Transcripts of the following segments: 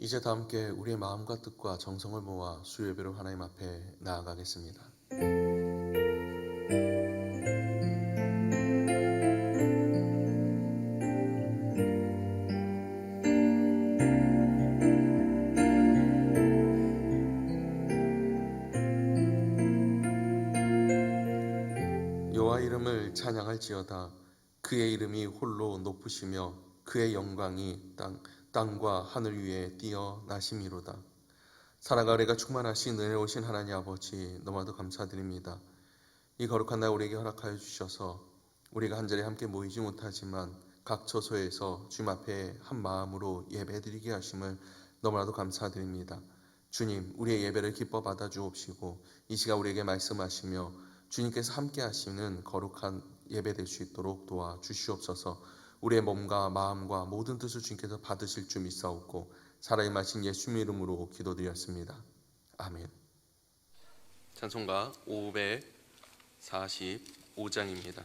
이제 다 함께 우리의 마음과 뜻과 정성을 모아 수요예배로 하나님 앞에 나아가겠습니다. 여호와 이름을 찬양할지어다. 그의 이름이 홀로 높으시며 그의 영광이 땅과 하늘 위에 뛰어나심이로다. 사랑과 은혜가 충만하신 은혜로우신 하나님 아버지, 너무나도 감사드립니다. 이 거룩한 날 우리에게 허락하여 주셔서 우리가 한자리에 함께 모이지 못하지만 각 처소에서 주님 앞에 한 마음으로 예배드리게 하심을 너무나도 감사드립니다. 주님, 우리의 예배를 기뻐 받아 주옵시고 이 시간 우리에게 말씀하시며 주님께서 함께 하시는 거룩한 예배 될 수 있도록 도와주시옵소서. 우리의 몸과 마음과 모든 뜻을 주님께서 받으실 줄 믿사옵고 살아임하신 예수님 이름으로 기도드렸습니다. 아멘. 찬송가 545장입니다.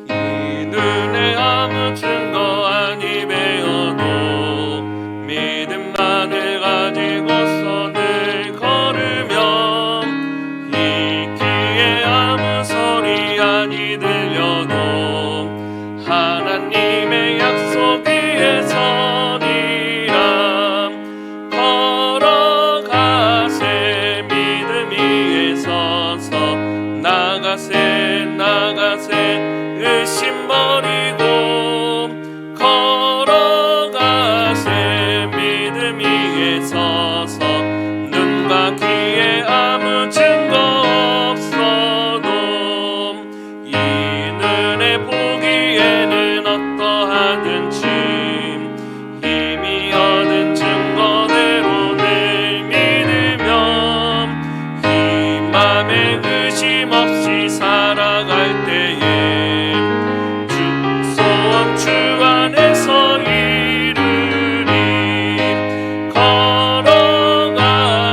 이들의 아무 증거 아니 배어도 믿음만을 가지고서 늘 걸으며 이기에 아무 소리 아니 들려도 하나님의 약속 위에 서리라. 걸어가세 믿음 위에 서서 나가세 의심 버리고 걸어가세 믿음 위에 서서 눈과 귀에 아무 증거 없어도 이 눈에 보기에는 어떠하든지 이미 얻은 증거대로 늘 믿으며 이 맘에 의심 없이 살아갈 때에 주 안에서 이르리.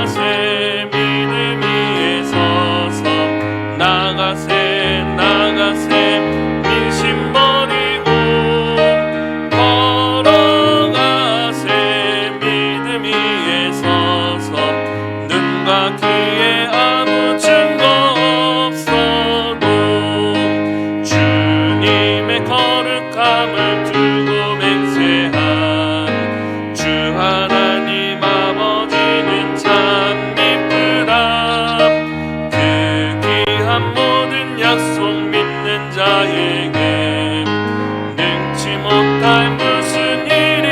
걸어가세 믿음 위에 서서 나가세 민심 버리고 걸어가세 믿음 위에 서서 눈과 귀에 아무 증거 없어도 주님의 거룩함을 두고 맹세한 주 하나님 아버지는 참 믿으라. 그 귀한 모든 약속 믿는 자에게 능치 못할 무슨 일이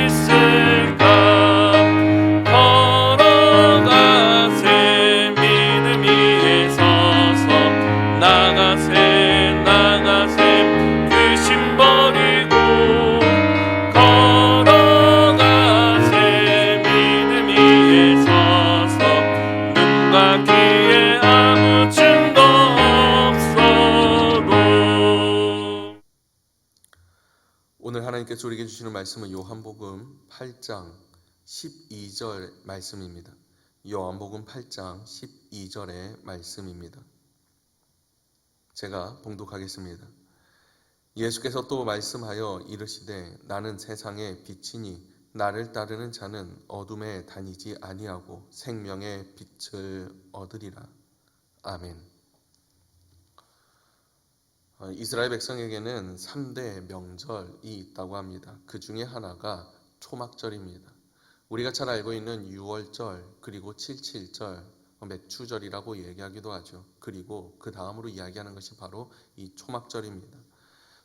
있을까. 걸어가세 믿음 위에 서서 나가세 의심 버리고 걸어가세 믿음 위에 서서 눈과 귀에 아무 증거 없어도. 오늘 하나님께서 우리에게 주시는 말씀은 요한복음 8장 12절 말씀입니다. 요한복음 8장 12절의 말씀입니다. 제가 봉독하겠습니다. 예수께서 또 말씀하여 이르시되 나는 세상의 빛이니 나를 따르는 자는 어둠에 다니지 아니하고 생명의 빛을 얻으리라. 아멘. 이스라엘 백성에게는 3대 명절이 있다고 합니다. 그 중에 하나가 초막절입니다. 우리가 잘 알고 있는 6월절 그리고 7.7절 맥추절이라고 얘기하기도 하죠. 그리고 그 다음으로 이야기하는 것이 바로 이 초막절입니다.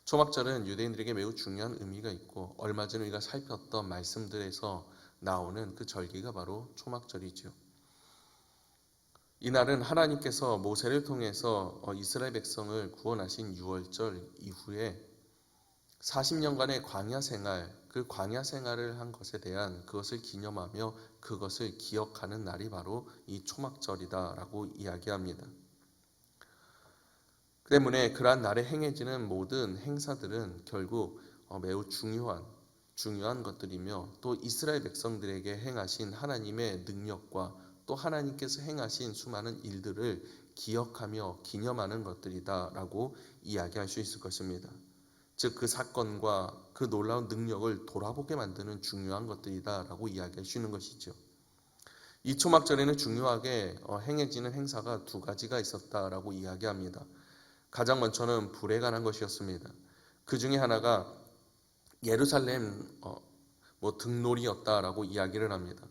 초막절은 유대인들에게 매우 중요한 의미가 있고 얼마 전에 우리가 살폈던 말씀들에서 나오는 그 절기가 바로 초막절이죠. 이날은 하나님께서 모세를 통해서 이스라엘 백성을 구원하신 6월절 이후에 40년간의 광야 생활, 그 광야 생활을 한 것에 대한 그것을 기념하며 그것을 기억하는 날이 바로 이 초막절이다라고 이야기합니다. 때문에 그러한 날에 행해지는 모든 행사들은 결국 매우 중요한 것들이며 또 이스라엘 백성들에게 행하신 하나님의 능력과 또 하나님께서 행하신 수많은 일들을 기억하며 기념하는 것들이다라고 이야기할 수 있을 것입니다. 즉 그 사건과 그 놀라운 능력을 돌아보게 만드는 중요한 것들이다라고 이야기할 수 있는 것이죠. 이 초막절에는 중요하게 행해지는 행사가 두 가지가 있었다라고 이야기합니다. 가장 먼저는 불에 관한 것이었습니다. 그 중에 하나가 예루살렘 등놀이였다라고 이야기를 합니다.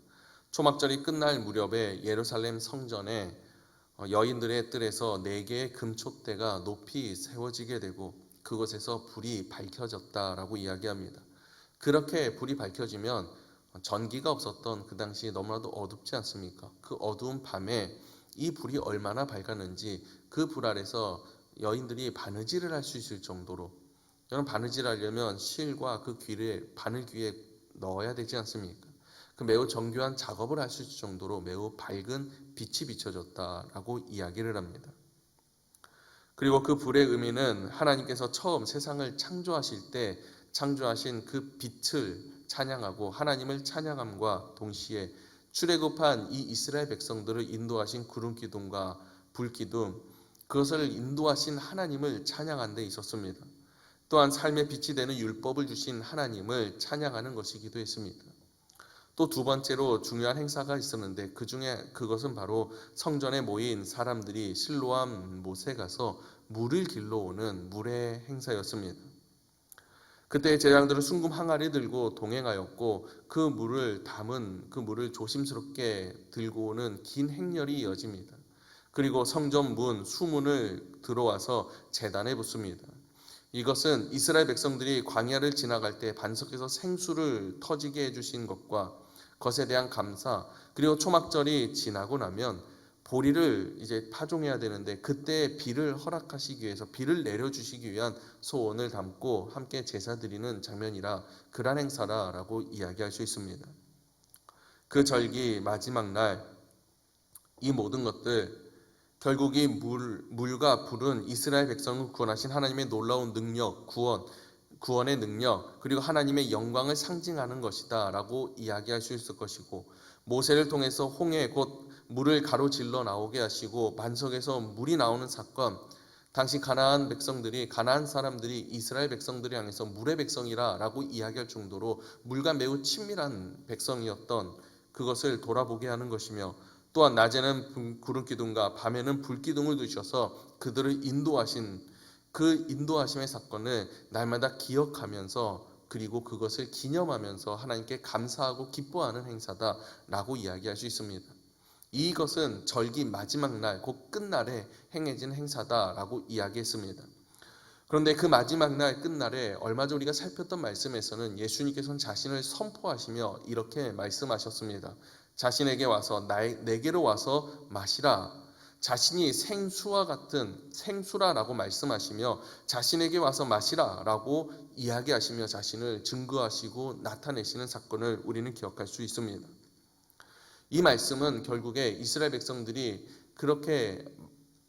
초막절이 끝날 무렵에 예루살렘 성전에 여인들의 뜰에서 4개의 금촛대가 높이 세워지게 되고 그곳에서 불이 밝혀졌다라고 이야기합니다. 그렇게 불이 밝혀지면 전기가 없었던 그 당시 너무나도 어둡지 않습니까? 그 어두운 밤에 이 불이 얼마나 밝았는지 그 불 아래서 여인들이 바느질을 할 수 있을 정도로, 여러분 바느질 하려면 실과 그 귀를 바늘 귀에 넣어야 되지 않습니까? 그 매우 정교한 작업을 할 수 있을 정도로 매우 밝은 빛이 비춰졌다라고 이야기를 합니다. 그리고 그 불의 의미는 하나님께서 처음 세상을 창조하실 때 창조하신 그 빛을 찬양하고 하나님을 찬양함과 동시에 출애굽한 이 이스라엘 백성들을 인도하신 구름 기둥과 불 기둥, 그것을 인도하신 하나님을 찬양한 데 있었습니다. 또한 삶의 빛이 되는 율법을 주신 하나님을 찬양하는 것이기도 했습니다. 또 두 번째로 중요한 행사가 있었는데 그것은 바로 성전에 모인 사람들이 실로암 못에 가서 물을 길러오는 물의 행사였습니다. 그때 제사장들은 순금 항아리 들고 동행하였고 그 물을 조심스럽게 들고 오는 긴 행렬이 이어집니다. 그리고 성전 문 수문을 들어와서 제단에 붓습니다. 이것은 이스라엘 백성들이 광야를 지나갈 때 반석에서 생수를 터지게 해주신 것과 것에 대한 감사, 그리고 초막절이 지나고 나면 보리를 이제 파종해야 되는데 그때 비를 허락하시기 위해서 비를 내려주시기 위한 소원을 담고 함께 제사 드리는 장면이라 그러한 행사라고 이야기할 수 있습니다. 그 절기 마지막 날 이 모든 것들 결국 이 물과 불은 이스라엘 백성을 구원하신 하나님의 놀라운 능력, 구원의 능력, 그리고 하나님의 영광을 상징하는 것이다 라고 이야기할 수 있을 것이고, 모세를 통해서 홍해 곧 물을 가로질러 나오게 하시고 반석에서 물이 나오는 사건, 당시 가나안 사람들이 이스라엘 백성들을 향해서 물의 백성이라 라고 이야기할 정도로 물과 매우 친밀한 백성이었던 그것을 돌아보게 하는 것이며, 또한 낮에는 구름기둥과 밤에는 불기둥을 두셔서 그들을 인도하신 그 인도하심의 사건을 날마다 기억하면서 그리고 그것을 기념하면서 하나님께 감사하고 기뻐하는 행사다라고 이야기할 수 있습니다. 이것은 절기 마지막 날, 곧 끝날에 행해진 행사다라고 이야기했습니다. 그런데 그 마지막 날 끝날에 얼마 전 우리가 살폈던 말씀에서는 예수님께서는 자신을 선포하시며 이렇게 말씀하셨습니다. 자신에게 와서 내게로 와서 마시라. 자신이 생수라라고 말씀하시며 자신에게 와서 마시라라고 이야기하시며 자신을 증거하시고 나타내시는 사건을 우리는 기억할 수 있습니다. 이 말씀은 결국에 이스라엘 백성들이 그렇게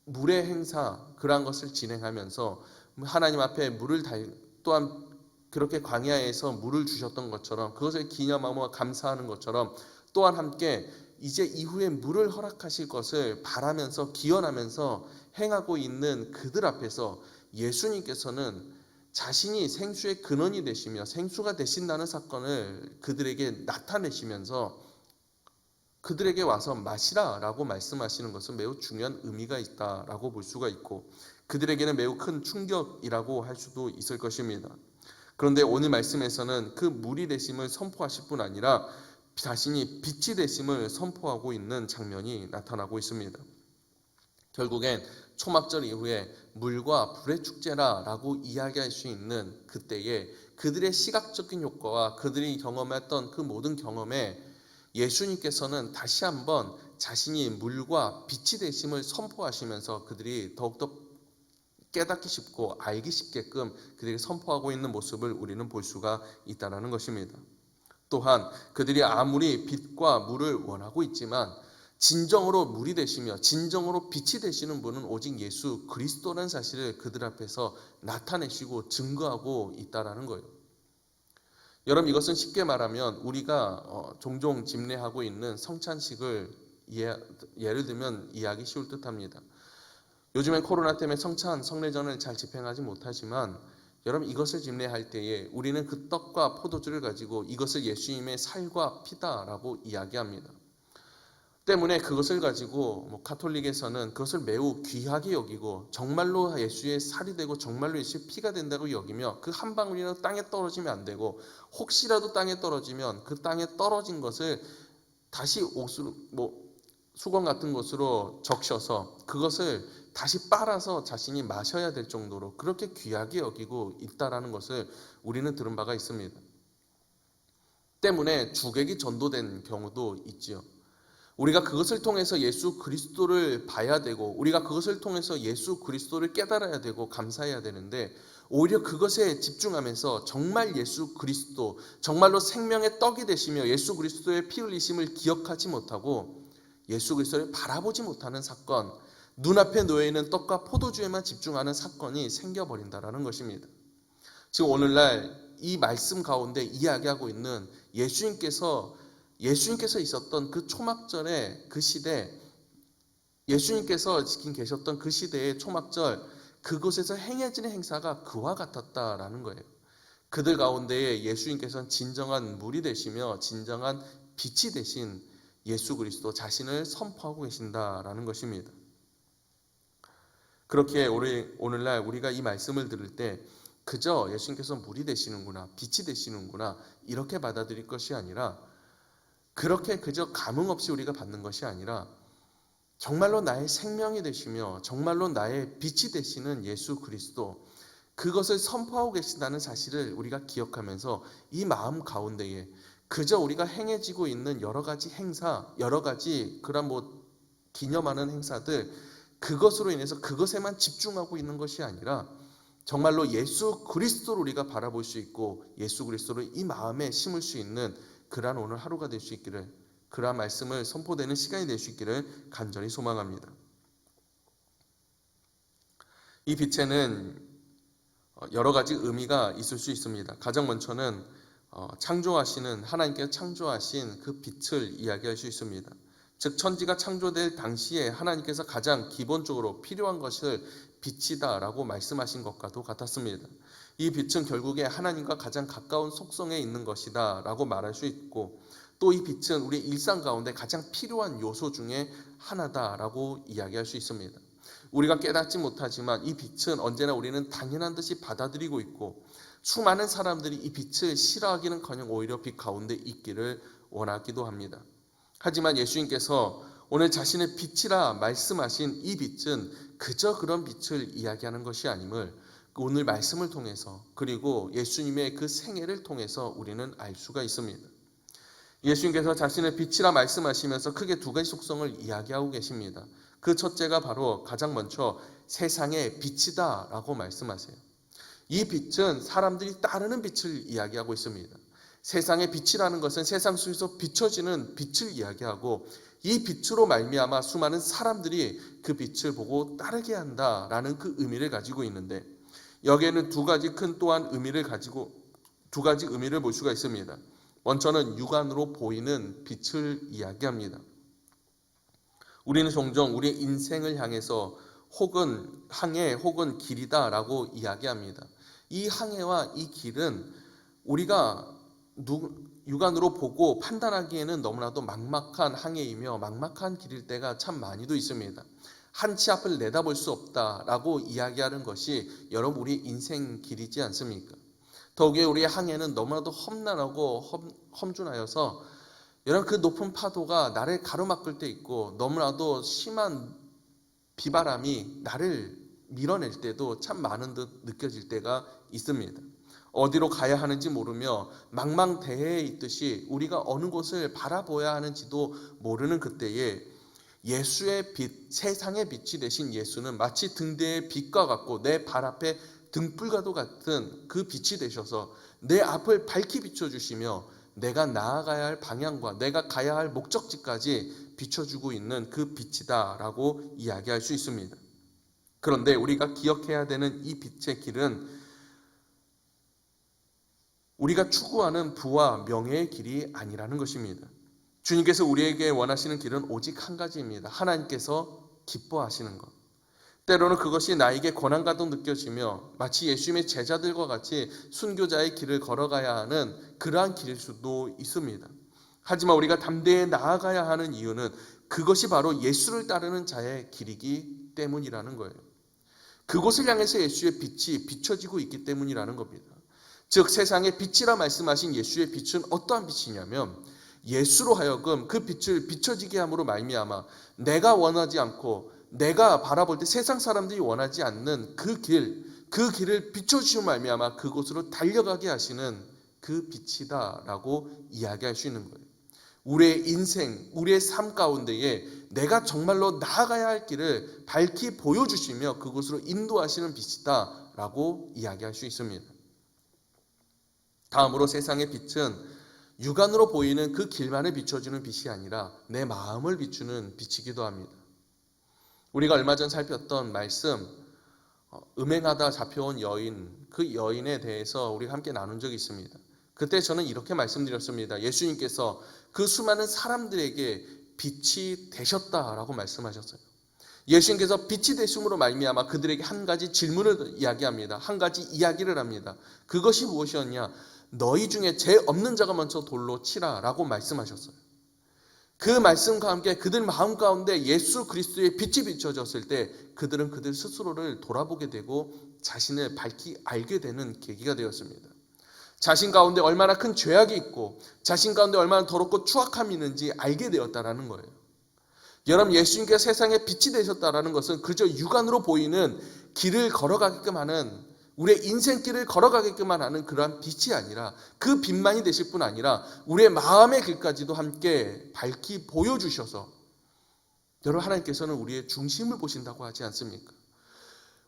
물의 행사 그러한 것을 진행하면서 하나님 앞에 또한 그렇게 광야에서 물을 주셨던 것처럼 그것을 기념하며 감사하는 것처럼 또한 함께 이제 이후에 물을 허락하실 것을 바라면서 기원하면서 행하고 있는 그들 앞에서 예수님께서는 자신이 생수의 근원이 되시며 생수가 되신다는 사건을 그들에게 나타내시면서 그들에게 와서 마시라라고 말씀하시는 것은 매우 중요한 의미가 있다라고 볼 수가 있고 그들에게는 매우 큰 충격이라고 할 수도 있을 것입니다. 그런데 오늘 말씀에서는 그 물이 되심을 선포하실 뿐 아니라 자신이 빛이 되심을 선포하고 있는 장면이 나타나고 있습니다. 결국엔 초막절 이후에 물과 불의 축제라고 이야기할 수 있는 그때에 그들의 시각적인 효과와 그들이 경험했던 그 모든 경험에 예수님께서는 다시 한번 자신이 물과 빛이 되심을 선포하시면서 그들이 더욱더 깨닫기 쉽고 알기 쉽게끔 그들이 선포하고 있는 모습을 우리는 볼 수가 있다는 것입니다. 또한 그들이 아무리 빛과 물을 원하고 있지만 진정으로 물이 되시며 진정으로 빛이 되시는 분은 오직 예수 그리스도라는 사실을 그들 앞에서 나타내시고 증거하고 있다는 거예요. 여러분 이것은 쉽게 말하면 우리가 종종 집례하고 있는 성찬식을 예를 들면 이해하기 쉬울 듯합니다. 요즘엔 코로나 때문에 성찬, 성례전을 잘 집행하지 못하지만 여러분 이것을 집례할 때에 우리는 그 떡과 포도주를 가지고 이것을 예수님의 살과 피다라고 이야기합니다. 때문에 그것을 가지고 가톨릭에서는 그것을 매우 귀하게 여기고 정말로 예수의 살이 되고 정말로 예수의 피가 된다고 여기며 그 한 방울이라도 땅에 떨어지면 안 되고 혹시라도 땅에 떨어지면 그 땅에 떨어진 것을 다시 옷으로 수건 같은 것으로 적셔서 그것을 다시 빨아서 자신이 마셔야 될 정도로 그렇게 귀하게 여기고 있다라는 것을 우리는 들은 바가 있습니다. 때문에 주객이 전도된 경우도 있지요. 우리가 그것을 통해서 예수 그리스도를 봐야 되고 우리가 그것을 통해서 예수 그리스도를 깨달아야 되고 감사해야 되는데 오히려 그것에 집중하면서 정말 예수 그리스도, 정말로 생명의 떡이 되시며 예수 그리스도의 피 흘리심을 기억하지 못하고 예수 그리스도를 바라보지 못하는 사건, 눈앞에 놓여있는 떡과 포도주에만 집중하는 사건이 생겨버린다는 것입니다. 지금 오늘날 이 말씀 가운데 이야기하고 있는 예수님께서 있었던 그 초막절의 그 시대, 예수님께서 지금 계셨던 그 시대의 초막절, 그곳에서 행해지는 행사가 그와 같았다라는 거예요. 그들 가운데에 예수님께서는 진정한 물이 되시며 진정한 빛이 되신 예수 그리스도 자신을 선포하고 계신다라는 것입니다. 그렇게 오늘날 우리가 이 말씀을 들을 때 그저 예수님께서 물이 되시는구나, 빛이 되시는구나 이렇게 받아들일 것이 아니라 그렇게 그저 감흥 없이 우리가 받는 것이 아니라 정말로 나의 생명이 되시며 정말로 나의 빛이 되시는 예수 그리스도, 그것을 선포하고 계신다는 사실을 우리가 기억하면서 이 마음 가운데에 그저 우리가 행해지고 있는 여러 가지 행사, 여러 가지 그런 기념하는 행사들, 그것으로 인해서 그것에만 집중하고 있는 것이 아니라 정말로 예수 그리스도를 우리가 바라볼 수 있고 예수 그리스도를 이 마음에 심을 수 있는 그러한 오늘 하루가 될 수 있기를, 그러한 말씀을 선포되는 시간이 될 수 있기를 간절히 소망합니다. 이 빛에는 여러 가지 의미가 있을 수 있습니다. 가장 먼저는 창조하시는 하나님께서 창조하신 그 빛을 이야기할 수 있습니다. 즉 천지가 창조될 당시에 하나님께서 가장 기본적으로 필요한 것을 빛이다라고 말씀하신 것과도 같았습니다. 이 빛은 결국에 하나님과 가장 가까운 속성에 있는 것이다 라고 말할 수 있고, 또 이 빛은 우리 일상 가운데 가장 필요한 요소 중에 하나다라고 이야기할 수 있습니다. 우리가 깨닫지 못하지만 이 빛은 언제나 우리는 당연한 듯이 받아들이고 있고 수많은 사람들이 이 빛을 싫어하기는커녕 오히려 빛 가운데 있기를 원하기도 합니다. 하지만 예수님께서 오늘 자신의 빛이라 말씀하신 이 빛은 그저 그런 빛을 이야기하는 것이 아님을 오늘 말씀을 통해서 그리고 예수님의 그 생애를 통해서 우리는 알 수가 있습니다. 예수님께서 자신의 빛이라 말씀하시면서 크게 두 가지 속성을 이야기하고 계십니다. 그 첫째가 바로 가장 먼저 세상의 빛이다 라고 말씀하세요. 이 빛은 사람들이 따르는 빛을 이야기하고 있습니다. 세상의 빛이라는 것은 세상 속에서 비춰지는 빛을 이야기하고 이 빛으로 말미암아 수많은 사람들이 그 빛을 보고 따르게 한다라는 그 의미를 가지고 있는데, 여기에는 두 가지 의미를 볼 수가 있습니다. 먼저는 육안으로 보이는 빛을 이야기합니다. 우리는 종종 우리의 인생을 향해서 혹은 항해 혹은 길이다라고 이야기합니다. 이 항해와 이 길은 우리가 육안으로 보고 판단하기에는 너무나도 막막한 항해이며 막막한 길일 때가 참 많이도 있습니다. 한치 앞을 내다볼 수 없다라고 이야기하는 것이 여러분 우리 인생 길이지 않습니까? 더욱이 우리의 항해는 너무나도 험난하고 험준하여서 여러분 그 높은 파도가 나를 가로막을 때 있고 너무나도 심한 비바람이 나를 밀어낼 때도 참 많은 듯 느껴질 때가 있습니다. 어디로 가야 하는지 모르며 망망대해에 있듯이 우리가 어느 곳을 바라보아야 하는지도 모르는 그때에 예수의 빛, 세상의 빛이 되신 예수는 마치 등대의 빛과 같고 내 발 앞에 등불과도 같은 그 빛이 되셔서 내 앞을 밝히 비춰주시며 내가 나아가야 할 방향과 내가 가야 할 목적지까지 비춰주고 있는 그 빛이다라고 이야기할 수 있습니다. 그런데 우리가 기억해야 되는 이 빛의 길은 우리가 추구하는 부와 명예의 길이 아니라는 것입니다. 주님께서 우리에게 원하시는 길은 오직 한 가지입니다. 하나님께서 기뻐하시는 것. 때로는 그것이 나에게 고난과도 느껴지며 마치 예수님의 제자들과 같이 순교자의 길을 걸어가야 하는 그러한 길일 수도 있습니다. 하지만 우리가 담대히 나아가야 하는 이유는 그것이 바로 예수를 따르는 자의 길이기 때문이라는 거예요. 그곳을 향해서 예수의 빛이 비춰지고 있기 때문이라는 겁니다. 즉 세상의 빛이라 말씀하신 예수의 빛은 어떠한 빛이냐면 예수로 하여금 그 빛을 비춰지게 함으로 말미암아 내가 원하지 않고 내가 바라볼 때 세상 사람들이 원하지 않는 그 길을 비춰주시고 말미암아 그곳으로 달려가게 하시는 그 빛이다라고 이야기할 수 있는 거예요. 우리의 인생, 우리의 삶 가운데에 내가 정말로 나아가야 할 길을 밝히 보여주시며 그곳으로 인도하시는 빛이다라고 이야기할 수 있습니다. 다음으로 세상의 빛은 육안으로 보이는 그 길만을 비춰주는 빛이 아니라 내 마음을 비추는 빛이기도 합니다. 우리가 얼마 전 살폈던 말씀, 음행하다 잡혀온 여인, 그 여인에 대해서 우리가 함께 나눈 적이 있습니다. 그때 저는 이렇게 말씀드렸습니다. 예수님께서 그 수많은 사람들에게 빛이 되셨다라고 말씀하셨어요. 예수님께서 빛이 되심으로 말미암아 그들에게 한 가지 질문을 이야기합니다. 한 가지 이야기를 합니다. 그것이 무엇이었냐? 너희 중에 죄 없는 자가 먼저 돌로 치라라고 말씀하셨어요. 그 말씀과 함께 그들 마음 가운데 예수 그리스도의 빛이 비춰졌을 때 그들은 그들 스스로를 돌아보게 되고 자신을 밝히 알게 되는 계기가 되었습니다. 자신 가운데 얼마나 큰 죄악이 있고 자신 가운데 얼마나 더럽고 추악함이 있는지 알게 되었다라는 거예요. 여러분, 예수님께서 세상에 빛이 되셨다라는 것은 그저 육안으로 보이는 길을 걸어가게끔 하는, 우리의 인생길을 걸어가게끔만 하는 그러한 빛이 아니라, 그 빛만이 되실 뿐 아니라 우리의 마음의 길까지도 함께 밝히 보여주셔서, 여러분, 하나님께서는 우리의 중심을 보신다고 하지 않습니까?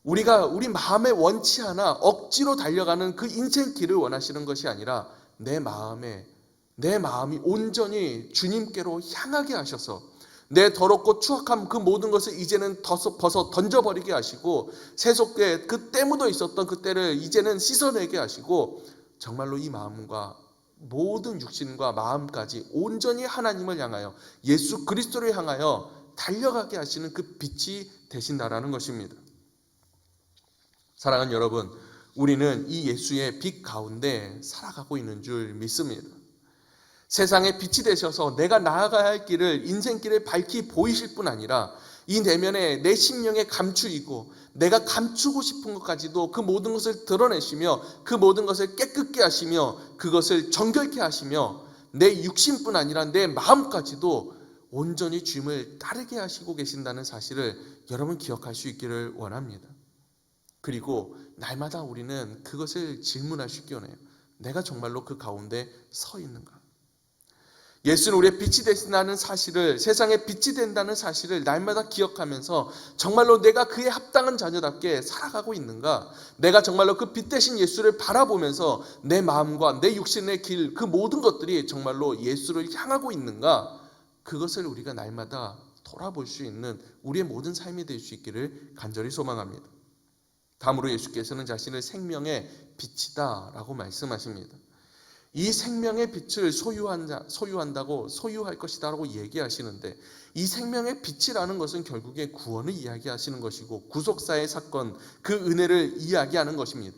우리가 우리 마음에 원치 않아 억지로 달려가는 그 인생길을 원하시는 것이 아니라 내 마음이 온전히 주님께로 향하게 하셔서 내 더럽고 추악한 그 모든 것을 이제는 벗어 던져버리게 하시고 세속에 그 때 묻어 있었던 그 때를 이제는 씻어내게 하시고 정말로 이 마음과 모든 육신과 마음까지 온전히 하나님을 향하여 예수 그리스도를 향하여 달려가게 하시는 그 빛이 되신다라는 것입니다. 사랑하는 여러분, 우리는 이 예수의 빛 가운데 살아가고 있는 줄 믿습니다. 세상에 빛이 되셔서 내가 나아가야 할 길을, 인생길을 밝히 보이실 뿐 아니라 이 내면에 내 심령에 감추이고 내가 감추고 싶은 것까지도 그 모든 것을 드러내시며 그 모든 것을 깨끗게 하시며 그것을 정결케 하시며 내 육신뿐 아니라 내 마음까지도 온전히 주님을 따르게 하시고 계신다는 사실을 여러분 기억할 수 있기를 원합니다. 그리고 날마다 우리는 그것을 질문할 수 있게 원해요. 내가 정말로 그 가운데 서 있는가? 예수는 우리의 빛이 되신다는 사실을, 세상에 빛이 된다는 사실을 날마다 기억하면서 정말로 내가 그에 합당한 자녀답게 살아가고 있는가? 내가 정말로 그 빛 되신 예수를 바라보면서 내 마음과 내 육신의 길, 그 모든 것들이 정말로 예수를 향하고 있는가? 그것을 우리가 날마다 돌아볼 수 있는 우리의 모든 삶이 될 수 있기를 간절히 소망합니다. 다음으로 예수께서는 자신을 생명의 빛이다 라고 말씀하십니다. 이 생명의 빛을 소유할 것이다 라고 얘기하시는데, 이 생명의 빛이라는 것은 결국에 구원을 이야기하시는 것이고 구속사의 사건, 그 은혜를 이야기하는 것입니다.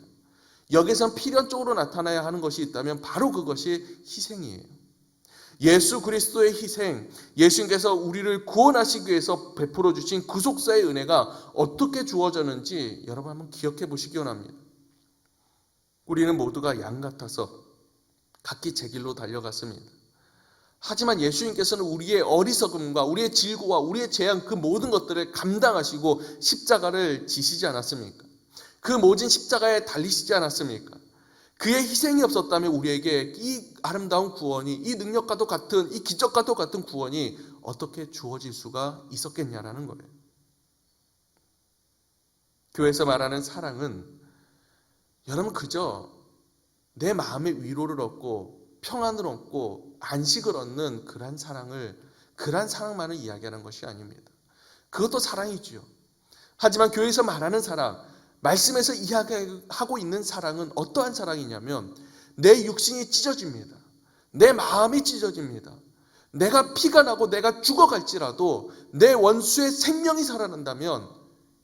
여기선 필연적으로 나타나야 하는 것이 있다면 바로 그것이 희생이에요. 예수 그리스도의 희생, 예수님께서 우리를 구원하시기 위해서 베풀어 주신 구속사의 은혜가 어떻게 주어졌는지 여러분 한번 기억해 보시기 원합니다. 우리는 모두가 양 같아서 각기 제 길로 달려갔습니다. 하지만 예수님께서는 우리의 어리석음과 우리의 질고와 우리의 재앙, 그 모든 것들을 감당하시고 십자가를 지시지 않았습니까? 그 모진 십자가에 달리시지 않았습니까? 그의 희생이 없었다면 우리에게 이 아름다운 구원이, 이 능력과도 같은, 이 기적과도 같은 구원이 어떻게 주어질 수가 있었겠냐라는 거예요. 교회에서 말하는 사랑은 여러분 그저 내 마음의 위로를 얻고 평안을 얻고 안식을 얻는 그러한 사랑만을 이야기하는 것이 아닙니다. 그것도 사랑이지요. 하지만 교회에서 말하는 사랑, 말씀에서 이야기하고 있는 사랑은 어떠한 사랑이냐면 내 육신이 찢어집니다. 내 마음이 찢어집니다. 내가 피가 나고 내가 죽어갈지라도 내 원수의 생명이 살아난다면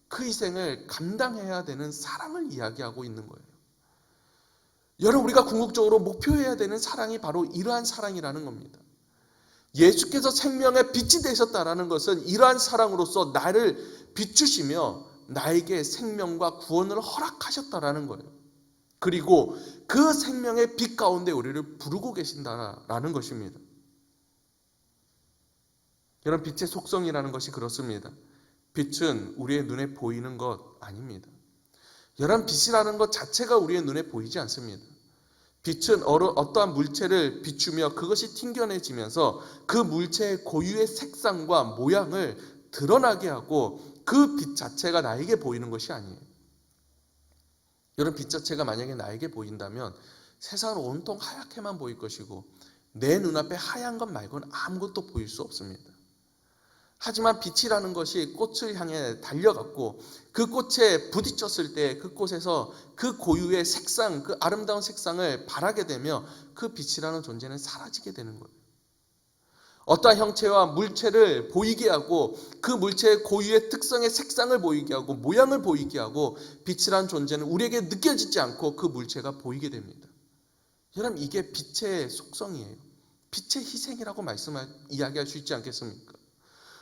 그 희생을 감당해야 되는 사랑을 이야기하고 있는 거예요. 여러분, 우리가 궁극적으로 목표해야 되는 사랑이 바로 이러한 사랑이라는 겁니다. 예수께서 생명의 빛이 되셨다라는 것은 이러한 사랑으로서 나를 비추시며 나에게 생명과 구원을 허락하셨다라는 거예요. 그리고 그 생명의 빛 가운데 우리를 부르고 계신다라는 것입니다. 여러분, 빛의 속성이라는 것이 그렇습니다. 빛은 우리의 눈에 보이는 것 아닙니다. 여러분, 빛이라는 것 자체가 우리의 눈에 보이지 않습니다. 빛은 어떠한 물체를 비추며 그것이 튕겨내지면서 그 물체의 고유의 색상과 모양을 드러나게 하고 그 빛 자체가 나에게 보이는 것이 아니에요. 여러분, 빛 자체가 만약에 나에게 보인다면 세상은 온통 하얗게만 보일 것이고 내 눈앞에 하얀 것 말고는 아무것도 보일 수 없습니다. 하지만 빛이라는 것이 꽃을 향해 달려갔고 그 꽃에 부딪혔을 때 그곳에서 그 고유의 색상, 그 아름다운 색상을 발하게 되며 그 빛이라는 존재는 사라지게 되는 거예요. 어떠한 형체와 물체를 보이게 하고 그 물체의 고유의 특성의 색상을 보이게 하고 모양을 보이게 하고 빛이라는 존재는 우리에게 느껴지지 않고 그 물체가 보이게 됩니다. 여러분, 이게 빛의 속성이에요. 빛의 희생이라고 이야기할 수 있지 않겠습니까?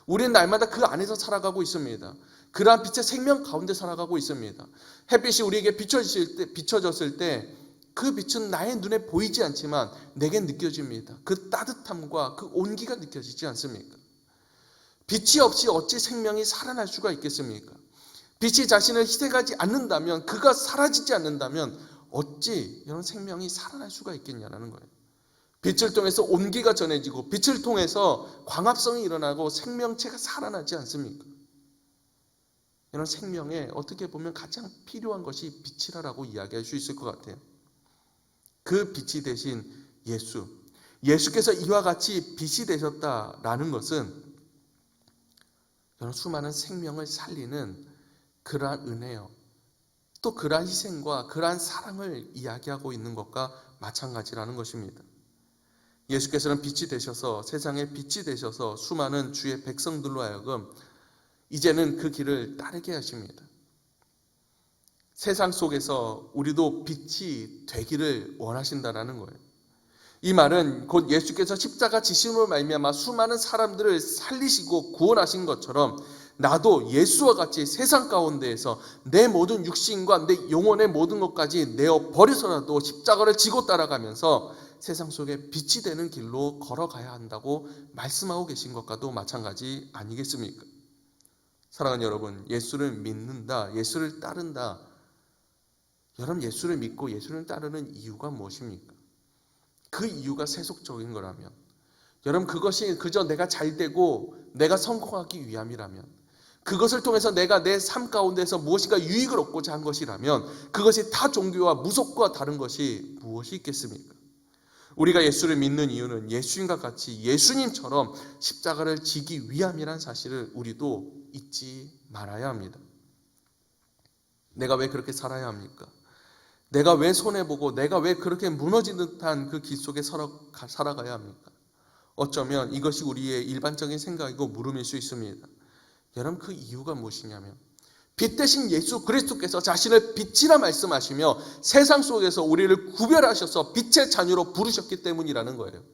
우리는 날마다 그 안에서 살아가고 있습니다. 그러한 빛의 생명 가운데 살아가고 있습니다. 햇빛이 우리에게 비춰졌을 때 그 빛은 나의 눈에 보이지 않지만 내게 느껴집니다. 그 따뜻함과 그 온기가 느껴지지 않습니까? 빛이 없이 어찌 생명이 살아날 수가 있겠습니까? 빛이 자신을 희생하지 않는다면, 그가 사라지지 않는다면 어찌 이런 생명이 살아날 수가 있겠냐는 거예요. 빛을 통해서 온기가 전해지고 빛을 통해서 광합성이 일어나고 생명체가 살아나지 않습니까? 이런 생명에 어떻게 보면 가장 필요한 것이 빛이라고 이야기할 수 있을 것 같아요. 그 빛이 되신 예수께서 이와 같이 빛이 되셨다라는 것은 수많은 생명을 살리는 그러한 은혜요, 또 그러한 희생과 그러한 사랑을 이야기하고 있는 것과 마찬가지라는 것입니다. 예수께서는 빛이 되셔서, 세상에 빛이 되셔서 수많은 주의 백성들로 하여금 이제는 그 길을 따르게 하십니다. 세상 속에서 우리도 빛이 되기를 원하신다는 거예요. 이 말은 곧 예수께서 십자가 지심으로 말미암아 수많은 사람들을 살리시고 구원하신 것처럼 나도 예수와 같이 세상 가운데에서 내 모든 육신과 내 영혼의 모든 것까지 내어 버려서라도 십자가를 지고 따라가면서 세상 속에 빛이 되는 길로 걸어가야 한다고 말씀하고 계신 것과도 마찬가지 아니겠습니까? 사랑하는 여러분, 예수를 믿는다, 예수를 따른다. 여러분, 예수를 믿고 예수를 따르는 이유가 무엇입니까? 그 이유가 세속적인 거라면, 여러분, 그것이 그저 내가 잘되고 내가 성공하기 위함이라면, 그것을 통해서 내가 내 삶 가운데서 무엇인가 유익을 얻고자 한 것이라면 그것이 타 종교와 무속과 다른 것이 무엇이 있겠습니까? 우리가 예수를 믿는 이유는 예수님과 같이 예수님처럼 십자가를 지기 위함이라는 사실을 우리도 잊지 말아야 합니다. 내가 왜 그렇게 살아야 합니까? 내가 왜 손해보고 내가 왜 그렇게 무너진 듯한 그 길 속에 살아가야 합니까? 어쩌면 이것이 우리의 일반적인 생각이고 물음일 수 있습니다. 여러분, 그 이유가 무엇이냐면 빛 대신 예수 그리스도께서 자신을 빛이라 말씀하시며 세상 속에서 우리를 구별하셔서 빛의 자녀로 부르셨기 때문이라는 거예요.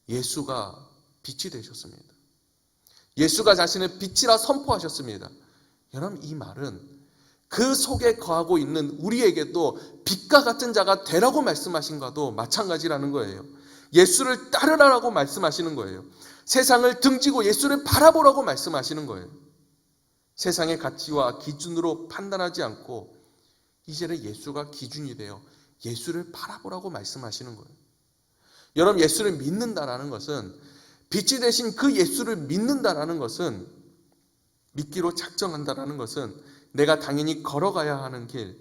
예수가 빛이 되셨습니다. 예수가 자신을 빛이라 선포하셨습니다. 여러분, 이 말은 그 속에 거하고 있는 우리에게도 빛과 같은 자가 되라고 말씀하신 것과도 마찬가지라는 거예요. 예수를 따르라고 말씀하시는 거예요. 세상을 등지고 예수를 바라보라고 말씀하시는 거예요. 세상의 가치와 기준으로 판단하지 않고 이제는 예수가 기준이 되어 예수를 바라보라고 말씀하시는 거예요. 여러분, 예수를 믿는다라는 것은, 빛이 되신 그 예수를 믿는다라는 것은, 믿기로 작정한다라는 것은 내가 당연히 걸어가야 하는 길,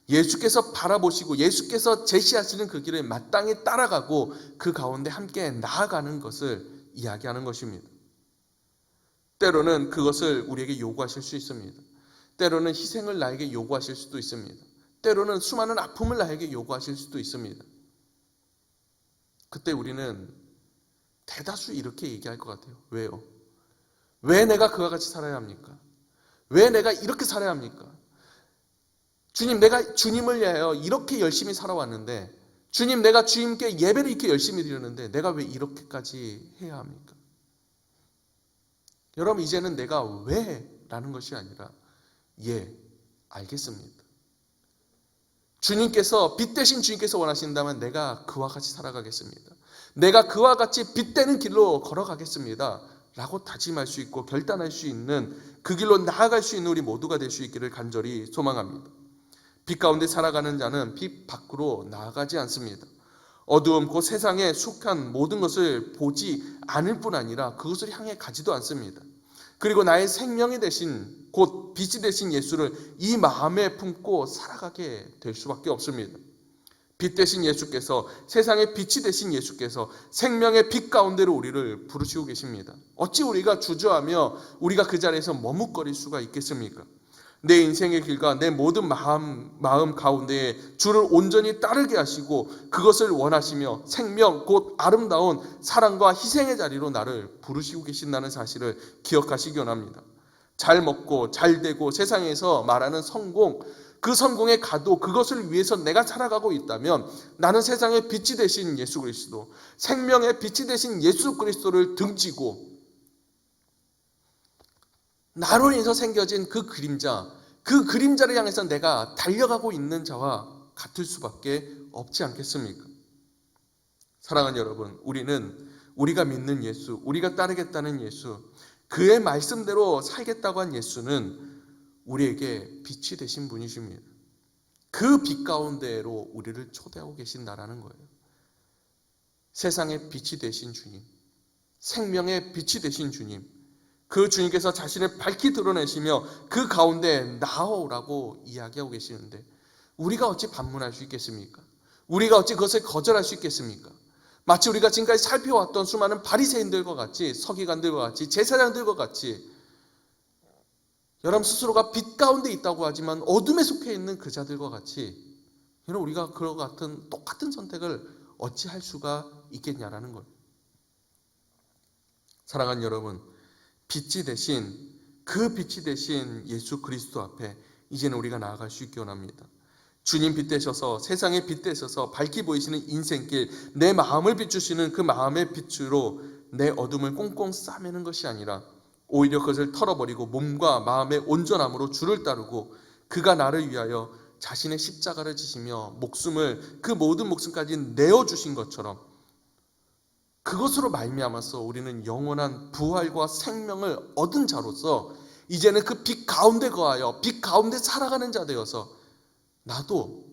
예수께서 바라보시고 예수께서 제시하시는 그 길을 마땅히 따라가고 그 가운데 함께 나아가는 것을 이야기하는 것입니다. 때로는 그것을 우리에게 요구하실 수 있습니다. 때로는 희생을 나에게 요구하실 수도 있습니다. 때로는 수많은 아픔을 나에게 요구하실 수도 있습니다. 그때 우리는 대다수 이렇게 얘기할 것 같아요. 왜요? 왜 내가 그와 같이 살아야 합니까? 왜 내가 이렇게 살아야 합니까? 주님, 내가 주님을 위하여 이렇게 열심히 살아왔는데, 주님, 내가 주님께 예배를 이렇게 열심히 드렸는데 내가 왜 이렇게까지 해야 합니까? 여러분, 이제는 내가 왜 라는 것이 아니라 예, 알겠습니다. 주님께서, 빛 대신 주님께서 원하신다면 내가 그와 같이 살아가겠습니다. 내가 그와 같이 빛 되는 길로 걸어가겠습니다 라고 다짐할 수 있고 결단할 수 있는, 그 길로 나아갈 수 있는 우리 모두가 될 수 있기를 간절히 소망합니다. 빛 가운데 살아가는 자는 빛 밖으로 나아가지 않습니다. 어두움, 그 세상에 속한 모든 것을 보지 않을 뿐 아니라 그것을 향해 가지도 않습니다. 그리고 나의 생명이 되신, 곧 빛이 되신 예수를 이 마음에 품고 살아가게 될 수밖에 없습니다. 빛 되신 예수께서, 세상의 빛이 되신 예수께서 생명의 빛 가운데로 우리를 부르시고 계십니다. 어찌 우리가 주저하며 우리가 그 자리에서 머뭇거릴 수가 있겠습니까? 내 인생의 길과 내 모든 마음 가운데에 주를 온전히 따르게 하시고 그것을 원하시며 생명, 곧 아름다운 사랑과 희생의 자리로 나를 부르시고 계신다는 사실을 기억하시기 원합니다. 잘 먹고 잘 되고 세상에서 말하는 성공, 그 성공에 가도 그것을 위해서 내가 살아가고 있다면 나는 세상의 빛이 되신 예수 그리스도, 생명의 빛이 되신 예수 그리스도를 등지고 나로 인해서 생겨진 그 그림자를 향해서 내가 달려가고 있는 자와 같을 수밖에 없지 않겠습니까? 사랑하는 여러분, 우리가 믿는 예수, 우리가 따르겠다는 예수, 그의 말씀대로 살겠다고 한 예수는 우리에게 빛이 되신 분이십니다. 그 빛 가운데로 우리를 초대하고 계신다라는 거예요. 세상의 빛이 되신 주님, 생명의 빛이 되신 주님, 그 주님께서 자신을 밝히 드러내시며 그 가운데 나오라고 이야기하고 계시는데 우리가 어찌 반문할 수 있겠습니까? 우리가 어찌 그것을 거절할 수 있겠습니까? 마치 우리가 지금까지 살펴왔던 수많은 바리새인들과 같이, 서기관들과 같이, 제사장들과 같이 여러분 스스로가 빛 가운데 있다고 하지만 어둠에 속해 있는 그 자들과 같이 여러분 우리가 그와 같은 똑같은 선택을 어찌 할 수가 있겠냐라는 거예요. 사랑하는 여러분, 빛이 되신, 그 빛이 되신 예수 그리스도 앞에 이제는 우리가 나아갈 수 있기 원합니다. 주님 빛 되셔서, 세상의 빛 되셔서 밝히 보이시는 인생길, 내 마음을 비추시는 그 마음의 빛으로 내 어둠을 꽁꽁 싸매는 것이 아니라 오히려 그것을 털어버리고 몸과 마음의 온전함으로 주를 따르고 그가 나를 위하여 자신의 십자가를 지시며 목숨을, 그 모든 목숨까지 내어주신 것처럼 그것으로 말미암아서 우리는 영원한 부활과 생명을 얻은 자로서 이제는 그 빛 가운데 거하여 빛 가운데 살아가는 자 되어서 나도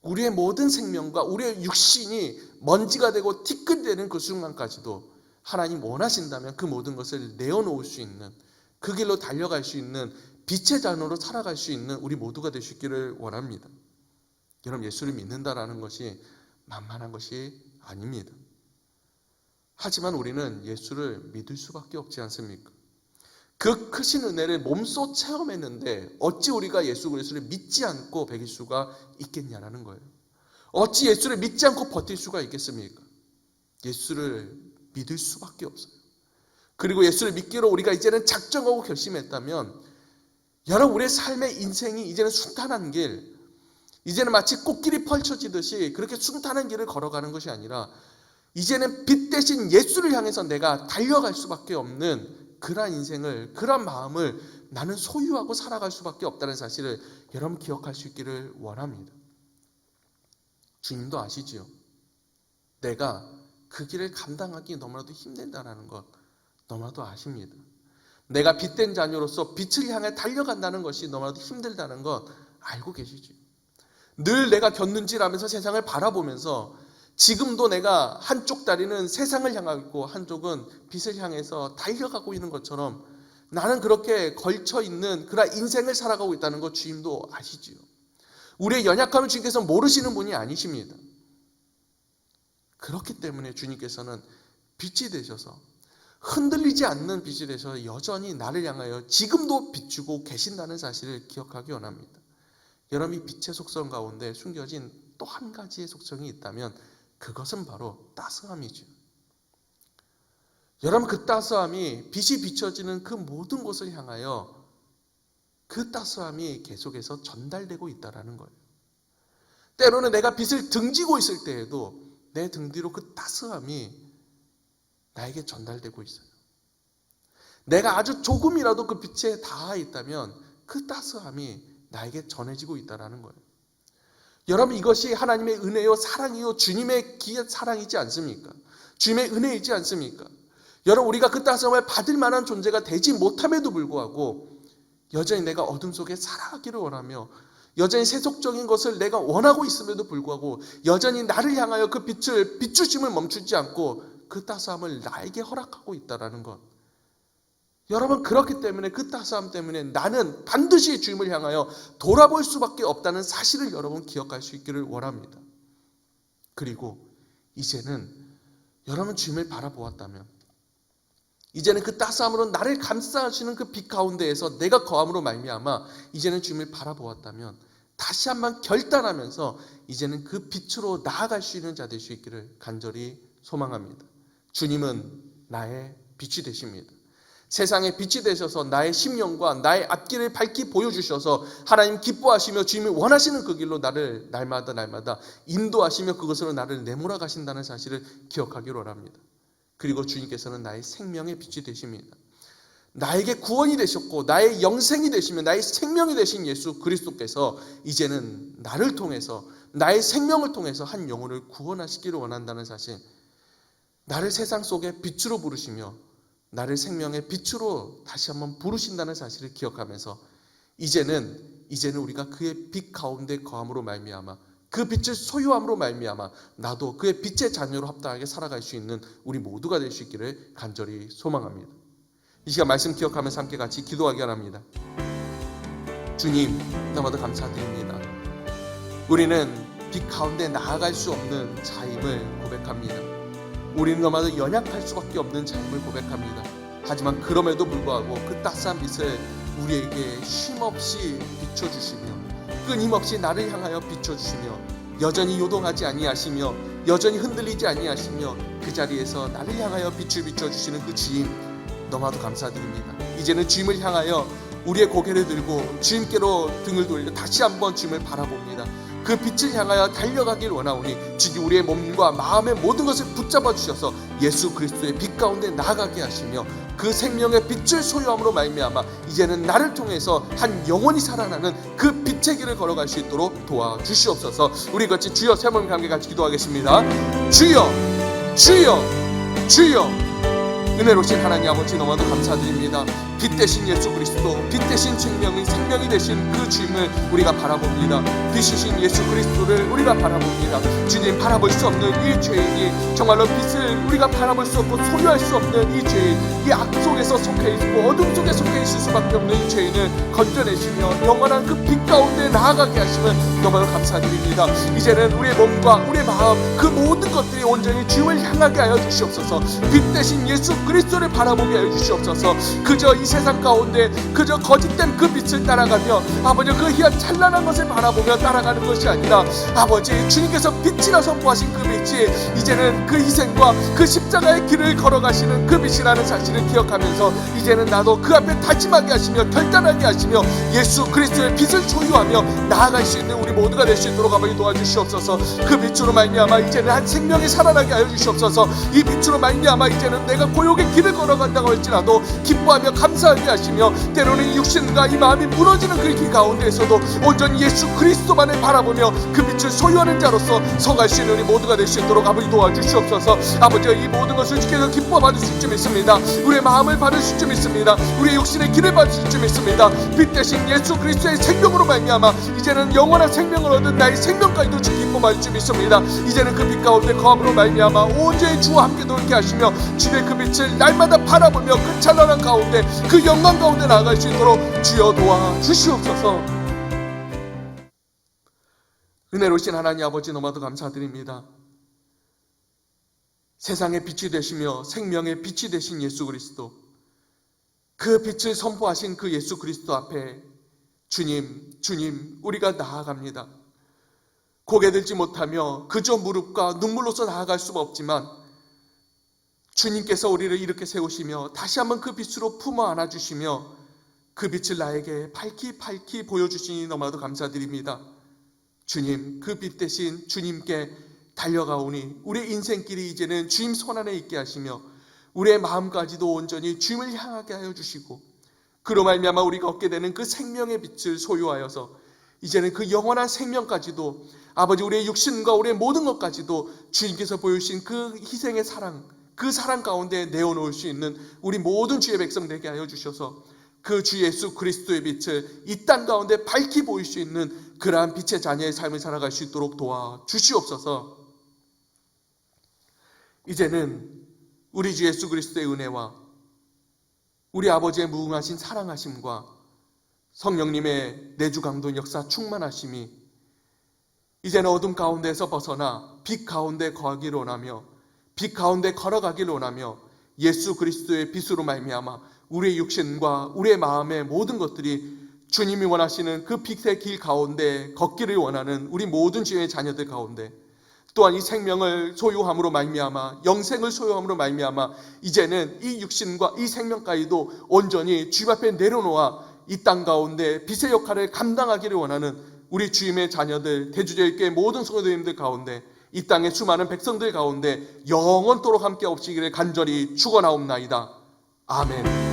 우리의 모든 생명과 우리의 육신이 먼지가 되고 티끌되는 그 순간까지도 하나님 원하신다면 그 모든 것을 내어놓을 수 있는, 그 길로 달려갈 수 있는 빛의 잔으로 살아갈 수 있는 우리 모두가 될 수 있기를 원합니다. 여러분, 예수를 믿는다라는 것이 만만한 것이 아닙니다. 하지만 우리는 예수를 믿을 수밖에 없지 않습니까? 그 크신 은혜를 몸소 체험했는데 어찌 우리가 예수 그리스도를 믿지 않고 배길 수가 있겠냐라는 거예요. 어찌 예수를 믿지 않고 버틸 수가 있겠습니까? 예수를 믿을 수밖에 없어요. 그리고 예수를 믿기로 우리가 이제는 작정하고 결심했다면 여러분 우리의 삶의 인생이 이제는 순탄한 길, 이제는 마치 꽃길이 펼쳐지듯이 그렇게 순탄한 길을 걸어가는 것이 아니라 이제는 빛 대신 예수를 향해서 내가 달려갈 수밖에 없는 그러한 인생을, 그러한 마음을 나는 소유하고 살아갈 수밖에 없다는 사실을 여러분 기억할 수 있기를 원합니다. 주님도 아시지요. 내가 그 길을 감당하기 너무나도 힘들다는 것 너무나도 아십니다. 내가 빛된 자녀로서 빛을 향해 달려간다는 것이 너무나도 힘들다는 것 알고 계시지요. 늘 내가 곁눈질하면서 세상을 바라보면서 지금도 내가 한쪽 다리는 세상을 향하고 있고 한쪽은 빛을 향해서 달려가고 있는 것처럼 나는 그렇게 걸쳐있는 그런 인생을 살아가고 있다는 것 주님도 아시지요. 우리의 연약함을 주님께서 모르시는 분이 아니십니다. 그렇기 때문에 주님께서는 빛이 되셔서, 흔들리지 않는 빛이 되셔서 여전히 나를 향하여 지금도 비추고 계신다는 사실을 기억하기 원합니다. 여러분이 빛의 속성 가운데 숨겨진 또 한 가지의 속성이 있다면 그것은 바로 따스함이죠. 여러분, 그 따스함이 빛이 비춰지는 그 모든 곳을 향하여 그 따스함이 계속해서 전달되고 있다는 거예요. 때로는 내가 빛을 등지고 있을 때에도 내 등 뒤로 그 따스함이 나에게 전달되고 있어요. 내가 아주 조금이라도 그 빛에 닿아 있다면 그 따스함이 나에게 전해지고 있다는 거예요. 여러분, 이것이 하나님의 은혜요 사랑이요 주님의 귀한 사랑이지 않습니까? 주님의 은혜이지 않습니까? 여러분, 우리가 그 따스함을 받을 만한 존재가 되지 못함에도 불구하고 여전히 내가 어둠 속에 살아가기를 원하며 여전히 세속적인 것을 내가 원하고 있음에도 불구하고 여전히 나를 향하여 그 빛을 비추심을 멈추지 않고 그 따스함을 나에게 허락하고 있다는 것. 여러분, 그렇기 때문에 그 따스함 때문에 나는 반드시 주님을 향하여 돌아볼 수밖에 없다는 사실을 여러분 기억할 수 있기를 원합니다. 그리고 이제는 여러분 주님을 바라보았다면, 이제는 그 따스함으로 나를 감싸주시는 그 빛 가운데에서 내가 거함으로 말미암아 이제는 주님을 바라보았다면 다시 한번 결단하면서 이제는 그 빛으로 나아갈 수 있는 자 될 수 있기를 간절히 소망합니다. 주님은 나의 빛이 되십니다. 세상의 빛이 되셔서 나의 심령과 나의 앞길을 밝히 보여주셔서 하나님 기뻐하시며 주님이 원하시는 그 길로 나를 날마다 인도하시며 그것으로 나를 내몰아 가신다는 사실을 기억하기를 원합니다. 그리고 주님께서는 나의 생명의 빛이 되십니다. 나에게 구원이 되셨고 나의 영생이 되시며 나의 생명이 되신 예수 그리스도께서 이제는 나를 통해서 나의 생명을 통해서 한 영혼을 구원하시기를 원한다는 사실, 나를 세상 속에 빛으로 부르시며 나를 생명의 빛으로 다시 한번 부르신다는 사실을 기억하면서 이제는 우리가 그의 빛 가운데 거함으로 말미암아 그 빛을 소유함으로 말미암아 나도 그의 빛의 자녀로 합당하게 살아갈 수 있는 우리 모두가 될 수 있기를 간절히 소망합니다. 이 시간 말씀 기억하면서 함께 같이 기도하기 원합니다. 주님, 너무도 감사드립니다. 우리는 빛 가운데 나아갈 수 없는 자임을 고백합니다. 우리는 너무도 연약할 수밖에 없는 자임을 고백합니다. 하지만 그럼에도 불구하고 그 따스한 빛을 우리에게 쉼없이 비춰주시며 끊임없이 나를 향하여 비춰주시며 여전히 요동하지 아니하시며 여전히 흔들리지 아니하시며 그 자리에서 나를 향하여 빛을 비춰주시는 그 주님, 너무나도 감사드립니다. 이제는 주님을 향하여 우리의 고개를 들고 주님께로 등을 돌려 다시 한번 주님을 바라봅니다. 그 빛을 향하여 달려가길 원하오니 주님, 우리의 몸과 마음의 모든 것을 붙잡아 주셔서 예수 그리스도의 빛 가운데 나아가게 하시며 그 생명의 빛을 소유함으로 말미암아 이제는 나를 통해서 한 영혼이 살아나는 그 빛의 길을 걸어갈 수 있도록 도와주시옵소서. 우리 같이 주여 세 번 함께 같이 기도하겠습니다. 주여, 주여, 주여. 은혜로우신 하나님 아버지, 너무나도 감사드립니다. 빛 대신 예수 그리스도, 빛 대신 생명이 되신 그 주님을 우리가 바라봅니다. 빛이신 예수 그리스도를 우리가 바라봅니다. 주님, 바라볼 수 없는 이 죄인이 정말로 빛을 우리가 바라볼 수 없고 소유할 수 없는 이 죄인, 이 악 속에서 속해 있고 어둠 속에 속해 있을 수밖에 없는 이 죄인을 건져내시며 영원한 그 빛 가운데 나아가게 하시면 너무나도 감사드립니다. 이제는 우리의 몸과 우리의 마음, 그 모든 것들이 온전히 주님을 향하게 하여 주시옵소서. 빛 대신 예수 그리스도를 바라보게 하여 주시옵소서. 그저 이 세상 가운데 그저 거짓된 그 빛을 따라가며 아버지 그 희한 찬란한 것을 바라보며 따라가는 것이 아니라 아버지 주님께서 빛이라 선포하신 그 빛이 이제는 그 희생과 그 십자가의 길을 걸어가시는 그 빛이라는 사실을 기억하면서 이제는 나도 그 앞에 다짐하게 하시며 결단하게 하시며 예수 그리스도의 빛을 소유하며 나아갈 수 있는 우리 모두가 될 수 있도록 아버지 도와주시옵소서. 그 빛으로 말미암아 이제는 한 생명이 살아나게 하여 주시옵소서. 이 빛으로 말미암아 이제는 내가 고욕의 길을 걸어간다고 할지라도 기뻐하며 감사하게 하시며 때로는 이 육신과 이 마음이 무너지는 그 길 가운데에서도 온전히 예수 그리스도만을 바라보며 그 빛을 소유하는 자로서 서갈 수 있는 우리 모두가 될 수 있도록 아버지 도와주시옵소서. 아버지가 이 모든 것을 주께서 기뻐 받을 수 있음 있습니다. 우리의 마음을 받을 수 있음 있습니다. 우리의 육신의 길을 받을 수 있음 있습니다. 빛 대신 예수 그리스도의 생명으로 말미암아 이제는 영원한 생명을 얻은 나의 생명까지도 주 기뻐 받을 수 있습니다. 이제는 그 빛 가운데 거함으로 말미암아 온전히 주와 함께 놀게 하시며 주의 그 빛을 날마다 바라보며 그 찬란한 가운데 그 영광 가운데 나아갈 수 있도록 주여 도와주시옵소서. 은혜로우신 하나님 아버지, 너무나도 감사드립니다. 세상의 빛이 되시며 생명의 빛이 되신 예수 그리스도, 그 빛을 선포하신 그 예수 그리스도 앞에 주님 우리가 나아갑니다. 고개 들지 못하며 그저 무릎과 눈물로서 나아갈 수가 없지만 주님께서 우리를 이렇게 세우시며 다시 한번 그 빛으로 품어 안아주시며 그 빛을 나에게 밝히 보여주시니 너무나도 감사드립니다. 주님, 그 빛 대신 주님께 달려가오니 우리의 인생길이 이제는 주님 손안에 있게 하시며 우리의 마음까지도 온전히 주님을 향하게 하여 주시고 그로 말미암아 우리가 얻게 되는 그 생명의 빛을 소유하여서 이제는 그 영원한 생명까지도 아버지 우리의 육신과 우리의 모든 것까지도 주님께서 보여주신 그 희생의 사랑, 그 사랑 가운데 내어놓을 수 있는 우리 모든 주의 백성 되게 하여 주셔서 그 주 예수 그리스도의 빛을 이 땅 가운데 밝히 보일 수 있는 그러한 빛의 자녀의 삶을 살아갈 수 있도록 도와주시옵소서. 이제는 우리 주 예수 그리스도의 은혜와 우리 아버지의 무궁하신 사랑하심과 성령님의 내주 강동 역사 충만하심이 이제는 어둠 가운데서 벗어나 빛 가운데 거하기를 원하며 빛 가운데 걸어가기를 원하며 예수 그리스도의 빛으로 말미암아 우리의 육신과 우리의 마음의 모든 것들이 주님이 원하시는 그 빛의 길 가운데 걷기를 원하는 우리 모든 주의 자녀들 가운데 또한 이 생명을 소유함으로 말미암아 영생을 소유함으로 말미암아 이제는 이 육신과 이 생명까지도 온전히 주님 앞에 내려놓아 이 땅 가운데 빛의 역할을 감당하기를 원하는 우리 주님의 자녀들 대주제일교회 모든 성도님들 가운데 이 땅의 수많은 백성들 가운데 영원토록 함께 없으시기를 간절히 축원하옵나이다. 아멘.